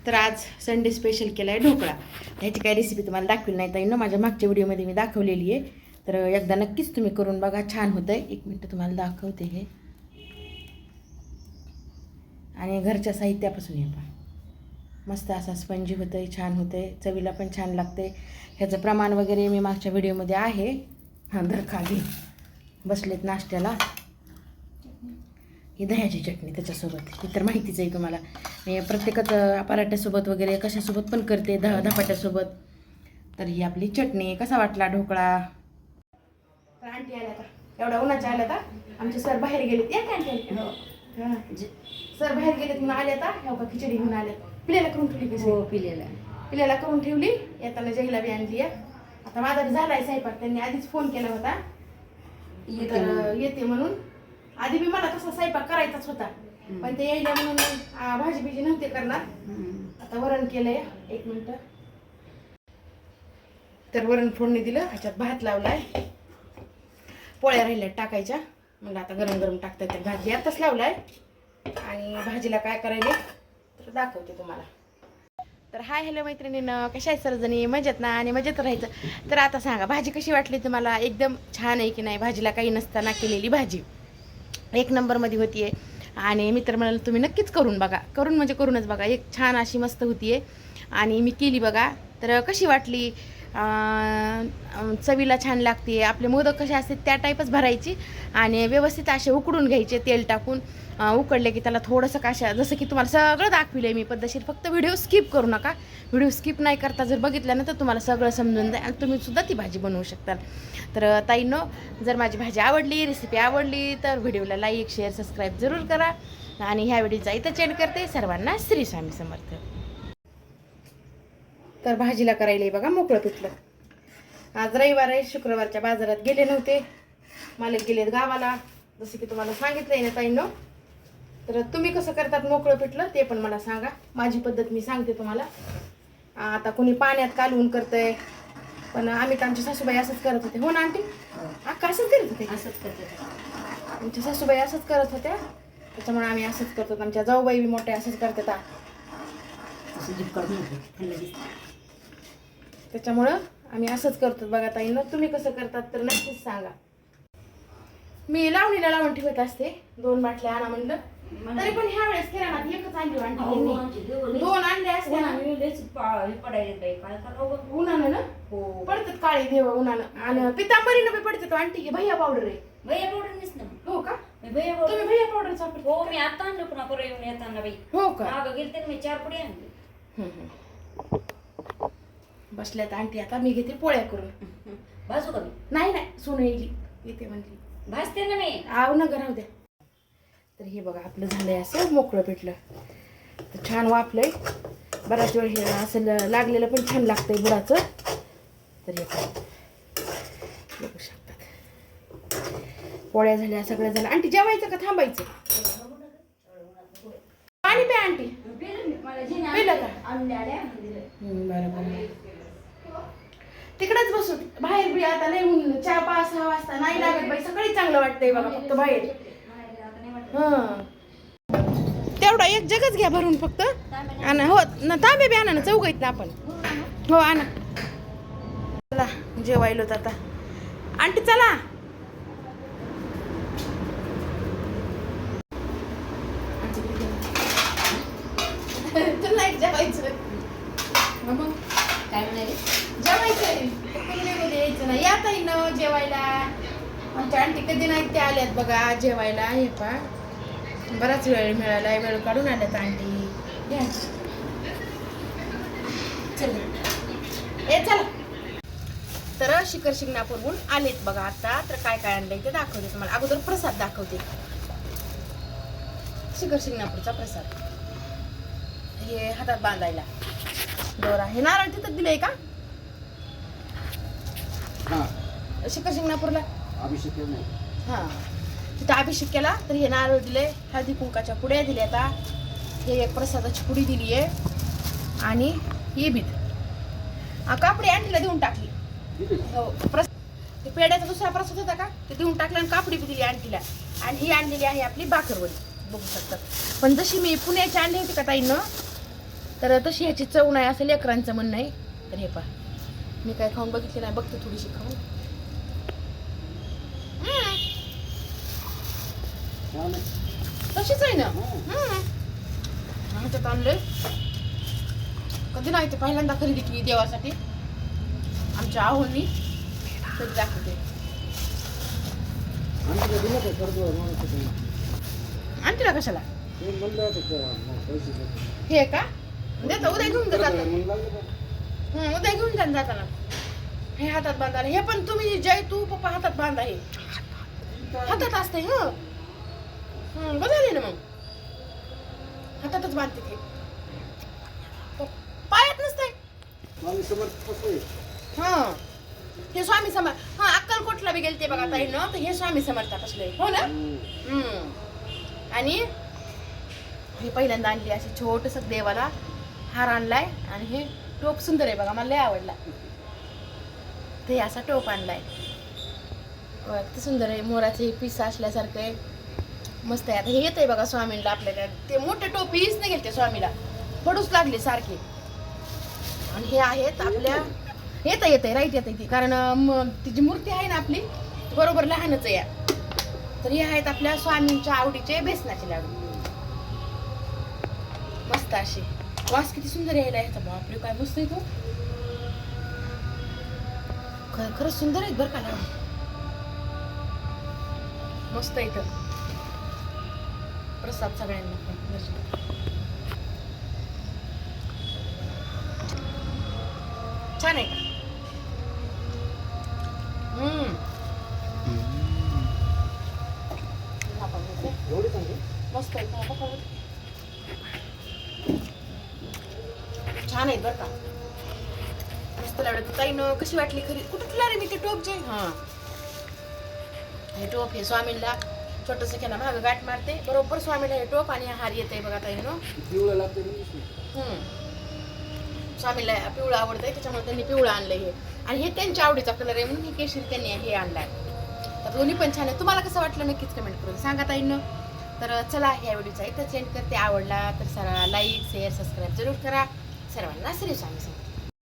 तर आज Sunday special केला आहे ढोकळा. ह्याची काही रेसिपी तुम्हाला दाखवली नाही ताई ना, माझ्या मागच्या व्हिडिओमध्ये मी दाखवलेली आहे. तर एकदा नक्कीच तुम्ही करून बघा, छान होतं आहे. 1 मिनटं तुम्हाला दाखवते हे. आणि घरच्या साहित्यापासून हे पहा, मस्त असा स्पंजी होतं आहे, छान होतं आहे, चवीला पण छान लागते. ह्याचं प्रमाण वगैरे मी मागच्या व्हिडिओमध्ये आहे. हां धर खाली बसलेत नाश्त्याला. ही दह्याची चटणी त्याच्यासोबत, ही तर माहितीच आहे तुम्हाला. मी प्रत्येकाच पराठ्यासोबत वगैरे कशासोबत पण करते, धपाट्यासोबत. तर ही आपली चटणी. कसा वाटला ढोकळा? तर आंटी आल्या का? एवढ्या उन्हाच्या आल्या का? आमचे सर बाहेर गेलेत. या का आंटी? हां सर बाहेर गेलेत म्हणून आल्या का? ह्या का खिचडी घेऊन आल्या. पिल्याला करून ठेवली कशी? हो पिल्याला करून ठेवली. येताना जहीला बी आणली आहे. आता माझा बी झालाय स्वयंपाक. त्यांनी आधीच फोन केला होता येते म्हणून. आधी बी मला तसा स्वयंपाक करायचाच होता, पण ते यायला म्हणून भाजी बिजी नव्हते करणार. आता वरण केलंय. 1 मिनिट. तर वरण फोडणी दिलं, ह्याच्यात भात लावलाय, पोळ्या राहिल्या टाकायच्या. म्हणलं आता गरम गरम टाकता येते. भाजी आताच लावलाय आणि भाजीला काय करायले तर दाखवते तुम्हाला. तर हाय हॅलो मैत्रिणीनं, कशा आहे सर्वजणी? मजेत ना? आणि मजेत राहायचं. तर आता सांगा, भाजी कशी वाटली तुम्हाला? एकदम छान आहे की नाही? भाजीला काही नसताना केलेली भाजी 1 नंबरमध्ये होती आहे. आणि मी तर म्हणाल तुम्ही नक्कीच करून बघा. करून म्हणजे करूनच बघा. एक छान अशी मस्त होती आहे आणि मी केली बघा. तर कशी वाटली? चवीला छान लागते. आपले मोदक कसे असतात त्या टाईपच भरायची आणि व्यवस्थित असे उकडून घ्यायचे तेल टाकून. उकडले की त्याला थोडंसं काशा, जसं की तुम्हाला सगळं दाखविलं आहे मी पद्धतशीर. फक्त व्हिडिओ स्किप करू नका. व्हिडिओ स्किप नाही करता जर बघितलं ना तर तुम्हाला सगळं समजून जाईल आणि तुम्हीसुद्धा ती भाजी बनवू शकता. तर ताईंनो, जर माझी भाजी आवडली, रेसिपी आवडली तर व्हिडिओला लाईक शेअर सबस्क्राईब जरूर करा. आणि ह्या व्हिडिओचा इथं एंड करते. सर्वांना श्री स्वामी समर्थ. तर भाजीला करायला बघा मोकळं पिठलं. आज रविवार आहे, शुक्रवारच्या बाजारात गेले नव्हते. मालक गेलेत गावाला, जसं की तुम्हाला सांगितलंय ना ताईंनो. तर तुम्ही कसं करतात मोकळं पिठलं ते पण मला सांगा. माझी पद्धत मी सांगते तुम्हाला. आता कोणी पाण्यात कालवून करतंय, पण आम्ही तर आमच्या सासूबाई असंच करत होते. हो ना आंटी? अक्का असंच करत होते. आमच्या सासूबाई असंच करत होत्या, त्याच्यामुळे आम्ही असंच करतो. आमच्या जाऊबाई बी मोठ्या असंच करतात. त्याच्यामुळं आम्ही असंच करतो बघा ताईंनो. तुम्ही कसं करतात तर नक्कीच सांगा. मी लावणीला लावून ठेवत असते. 2 बाटल्या आणा म्हणलं, तरी पण ह्या वेळेस किराणात एकच आणली वाटली. 2 आणले असते ना. उन्हानं ना पडतात काळे देव उन्हानं. आणि पितांबरीनं बी पडते तो आंटी. भैया पावडर आहे. भैया पावडर नसतं. हो का? तुम्ही तुम्ही भैया पावडर वापरता? हो, मी आता आणलं पुन्हा परत येऊन येताना बाई. हो का? मागं गेलते मी 4 पुढे आणले. बसल्यात आंटी. आता मी घेते पोळ्या करून. भाजू का मी? नाही सोनं येईल येते म्हणली. भाजते ना मी. आव ना राहू द्या. तर हे बघा आपलं झालंय असं मोकळं पिठलं. तर छान वाफलंय. बराच वेळ हे असं लागलेलं पण छान लागतंय बुडाचं. तर हे बघू शकतात. पोळ्या झाल्या, सगळं झालं. आंटी जेवायचं का थांबायचं? पाणी प्या आंटी. पिलं का? बरं. तिकडेच बसू. बाहेर बी आता लय ऊन. 4-5-6 वाजता नाही लागत बाई. सकाळी चांगलं वाटतंय बघा फक्त बाहेर. तेवढा एक जगच घ्या भरून फक्त. आणा हो ना, तांबे बी आणा ना, चौघात ना आपण. हो आणा. चला जेवायलोत आता. आंटी चला. तुला एक जेवायचं मग काय म्हणाले? जेवायचंय. यायचं ना. या ताई न जेवायला. आमच्या आंटी कधी नाही त्या आल्यात बघा जेवायला. हे पा बराच वेळ मिळाला, वेळ काढून आल्यात आंटी. चला. तर शिखर शिंगणापूरहून आलेत बघा आता. तर काय काय आणलंय ते दाखवते तुम्हाला. अगोदर प्रसाद दाखवते. शिखर शिंगणापूरचा प्रसाद. हे हातात बांधायला दोरा. हे नारळ तिथं दिलंय का शिखर शिंगणापूरला? हां, तिथं अभिषेक केला. तर हे नारळ दिले, हळदी कुंकाच्या पुड्या दिल्या. आता हे एक प्रसादाची पुडी दिली आहे आणि हे बीत कापडी आणलीला देऊन टाकली. हो ते पेड्याचा दुसरा प्रसाद होता का ते देऊन टाकला आणि कापडी बी दिली आंटीला. आणि ही आणलेली आहे आपली बाकरवडी. बघू शकतात. पण जशी मी पुण्याची आणली होती का ताईनं, तर तशी ह्याची चव नाही असं लेकरांचं म्हणणं आहे. तर हे पहा, मी काय खाऊन बघितली नाही, बघते थोडीशी खाऊन. तशीच आहे ना. ह्याच्यात आणलंय, कधी नाही ते पहिल्यांदा खरेदी केली देवासाठी आमच्या आहोंनी. कधी दाखवते आणते ना कशाला हे का देतो, उद्या घेऊन जातात. उद्या घेऊन जा जाताना. हे हातात बांधायला, हे पण तुम्ही जय तू पप्पा हातात बांधा, हे हातात असते. बघाले ना मग हातातच बांधते ते, पायात नसते. हे स्वामी समर्थ. अक्कलकोटला बी गेलते बघा ताई ना, तर हे स्वामी समर्थात असले हो ना. आणि हे पहिल्यांदा आणली अशी छोटस देवाला हार आणलाय. आणि हे टोप सुंदर आहे बघा, मला लय आवडला. ते असा टोप आणलाय, किती सुंदर आहे. मोराचे पीस असल्यासारखं आहे, मस्त आहे. आता हे येत आहे बघा स्वामींना आपल्याला. ते मोठे टोप हीच नाही गेलते स्वामीला, पडूच लागले सारखे. आणि हे आहेत आपल्या येत राईट येत ती, कारण तिची मूर्ती आहे ना आपली बरोबर लहानच आहे. तर हे आहेत आपल्या स्वामींच्या आवडीचे बेसनाचे लाडू, मस्त असे. वास किती सुंदर यायला ह्याचा, बापरे काय मस्त आहे तो. खरंच सुंदर आहेत बरं का लाडू, मस्त आहे. तर प्रसाद सगळ्यांना छान आहे का. मस्त आहे, छान आहेत बरं का, मस्त लाडू. ताईनं कशी वाटली खरी, कुठं तुला रे मी ते टोपचे. हे टोप हे स्वामींना छोटस केला मागं गाठ मारते बरोबर स्वामीला हे टोप आणि हार येते बघा ताईनं. स्वामीला पिवळा आवडतंय त्याच्यामुळे त्यांनी पिवळा आणलंय हे. आणि हे त्यांच्या आवडीचा कलर आहे म्हणून हे केशरी त्यांनी हे आणलाय. तर दोन्ही पण छान आहे. तुम्हाला कसं वाटलं नक्कीच कमेंट करून सांगा ताईंनो. तर चला ह्या व्हिडिओचा इथं सेंड करते. आवडला तर सर्वांना लाईक शेअर सबस्क्राईब जरूर करा. सर्वांना श्री स्वामी समर्थ.